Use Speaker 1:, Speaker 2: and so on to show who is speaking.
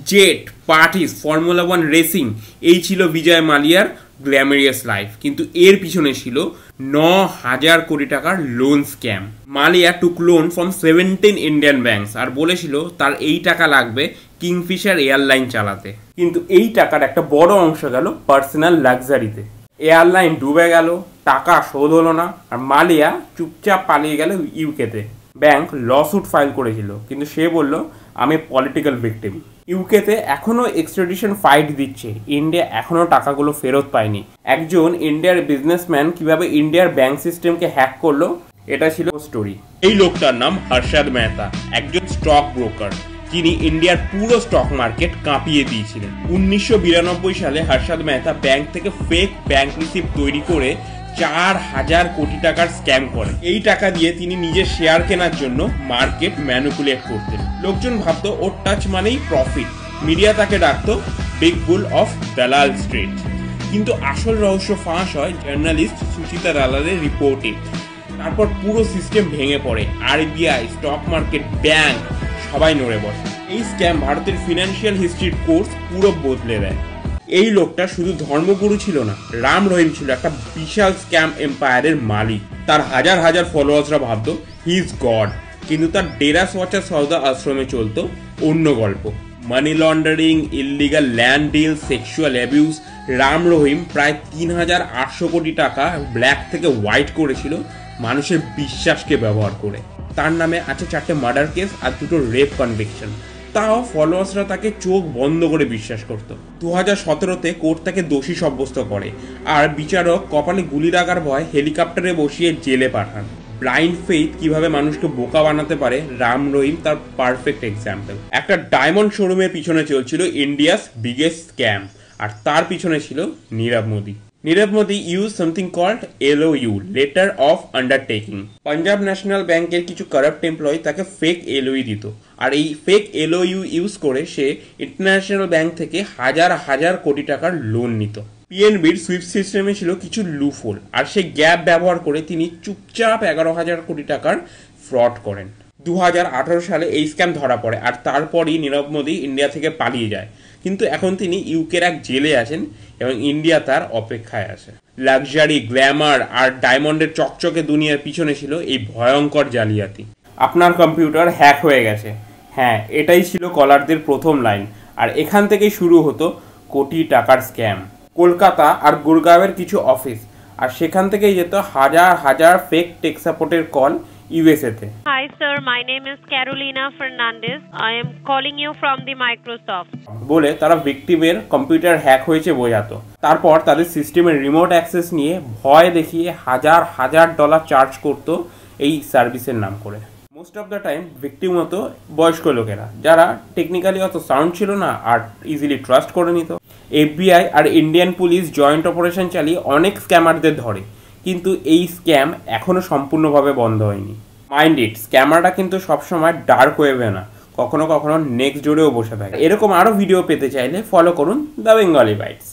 Speaker 1: Jet, parties, formula 1 racing, এই ছিল বিজয় মালিয়ার গ্ল্যামারিয়াস life. কিন্তু এর পিছনে ছিল 9,000 কোটি টাকার loan scam. Mallya took loan from 17 Indian banks আর বলেছিল তার এই টাকা লাগবে কিংফিশার এয়ারলাইন চালাতে। কিন্তু এই টাকার একটা বড় অংশ গেল পার্সোনাল লাক্সারিতে। এয়ারলাইন ডুবে গেল, টাকা শোধ হলো না, আর মালিয়া চুপচাপ পালিয়ে গেল ইউকেতে। ব্যাংক লসুট ফাইল করেছিল, কিন্তু সে বলল আমি পলিটিক্যাল ভিকটিম। ইউকেতে এখনও এক্সট্রাডিশন ফাইট দিচ্ছে, ইন্ডিয়া এখনও টাকাগুলো ফেরত পায়নি। একজন ইন্ডিয়ার বিজনেসম্যান কিভাবে ইন্ডিয়ার ব্যাংক সিস্টেমকে হ্যাক করলো, এটা ছিল স্টোরি। এই লোকটার নাম হর্ষদ মেহতা, একজন স্টক ব্রোকার, যিনি ইন্ডিয়ার পুরো স্টক মার্কেট কাঁপিয়ে দিয়েছিলেন। 1992 সালে হর্ষদ মেহতা ব্যাংক থেকে ফেক ব্যাংক রিসিপ্ট তৈরি করে 4,000 কোটি টাকার স্ক্যাম করেন। এই টাকা দিয়ে তিনি নিজের শেয়ার কেনার জন্য মার্কেট ম্যানিপুলেট করতেন। লোকজন ভাবতো ওর টাচ মানেই প্রফিট, মিডিয়া তাকে ডাকতো বিগ বুল অফ দালাল স্ট্রিট। কিন্তু আসল রহস্য ফাঁস হয় জার্নালিস্ট সুচিতা দালালের রিপোর্টে। তারপর পুরো সিস্টেম ভেঙে পড়ে, আরবিআই, স্টক মার্কেট, ব্যাংক সবাই নড়ে বসে। এই স্ক্যাম ভারতের ফিনান্সিয়াল হিস্ট্রির কোর্স পুরো বদলে দেয়। এই লোকটা শুধু ধর্মগুরু ছিল না, রাম রহিম ছিল একটা বিশাল স্ক্যাম এম্পায়ারের মালিক। তার হাজার হাজার ফলোয়ার্সরা ভাবতো হি ইজ গড, কিন্তু তার ডেরাস ওয়াচার সৌদা আশ্রমে চলতো অন্য গল্প। Money laundering, illegal land deal, sexual abuse. Ram Rahim প্রায় 3,800 কোটি টাকা ব্ল্যাক থেকে হোয়াইট করেছিল মানুষের বিশ্বাসকে ব্যবহার করে। তার নামে আছে 4টে মার্ডার কেস আর 2টো রেপ কনভিকশন। তাও ফলোয়ার্সরা তাকে চোখ বন্ধ করে বিশ্বাস করত। 2017-তে কোর্ট তাকে দোষী সাব্যস্ত করে, আর বিচারক কপালে গুলি লাগার ভয় হেলিকপ্টারে বসিয়ে জেলে পাঠান। ব্লাইন্ড ফেইথ কিভাবে মানুষকে বোকা বানাতে পারে, রাম রহিম তার পারফেক্ট এক্সাম্পল। একটা ডায়মন্ড শোরুমের পিছনে চলছিল ইন্ডিয়াস বিগেস্ট স্ক্যাম, আর তার পিছনে ছিল Nirav Modi. Nirav Modi use something called LOU, letter of undertaking. Punjab national ব্যাংকের কিছু কারাপ্ট এমপ্লয়ি তাকে ফেক LOU দিত, আর এই ফেক LOU ইউজ করে সে ইন্টারন্যাশনাল ব্যাংক থেকে হাজার হাজার কোটি টাকার লোন নিত। PNBর সুইফট সিস্টেমে ছিল কিছু লুফোল, আর সে গ্যাপ ব্যবহার করে তিনি চুপচাপ 11,000 কোটি টাকার ফ্রড করেন। 2018 সালে এই স্ক্যাম ধরা পড়ে, আর তারপরই নীরব মোদি ইন্ডিয়া থেকে পালিয়ে যায়। কিন্তু এখন তিনি ইউকের এক জেলে আছেন এবং ইন্ডিয়া তার অপেক্ষায় আছে। লাক্সারি, গ্ল্যামার আর ডায়মন্ডের চকচকে দুনিয়ার পিছনে ছিল এই ভয়ঙ্কর জালিয়াতি। আপনার কম্পিউটার হ্যাক হয়ে গেছে। হ্যাঁ, এটাই ছিল কলারদের প্রথম লাইন, আর এখান থেকেই শুরু হতো কোটি টাকার স্ক্যাম। কলকাতা আর গুরগাঁওয়ের কিছু অফিস, আর সেখান থেকেই যেত হাজার হাজার ফেক টেক সাপোর্টের call ইউএসএতে।
Speaker 2: Hi sir, my name is Carolina Fernandez. I am calling you from the Microsoft.
Speaker 1: বলে তারা ভিকটিমের কম্পিউটার হ্যাক হয়েছে বোঝাতো। তারপর তাদের সিস্টেমের রিমোট অ্যাক্সেস নিয়ে ভয় দেখিয়ে হাজার হাজার ডলার চার্জ করত এই সার্ভিসের নাম করে। Most of the time victim হতো বয়স্ক লোকেরা, যারা টেকনিক্যালি অত সাউন্ড ছিল না আর ইজিলি ট্রাস্ট করে নিত। FBI আর ইন্ডিয়ান পুলিশ জয়েন্ট অপারেশন চালিয়ে অনেক স্ক্যামারদের ধরে, কিন্তু এই স্ক্যাম এখনো সম্পূর্ণভাবে বন্ধ হয়নি। মাইন্ড ইট, স্ক্যামাররা কিন্তু সবসময় ডার্ক ওয়েবে না, কখনো কখনো নেক্সট ডোরেও বসে থাকে। এরকম আরও ভিডিও পেতে চাইলে ফলো করুন দ্য বেঙ্গলি বাইটস।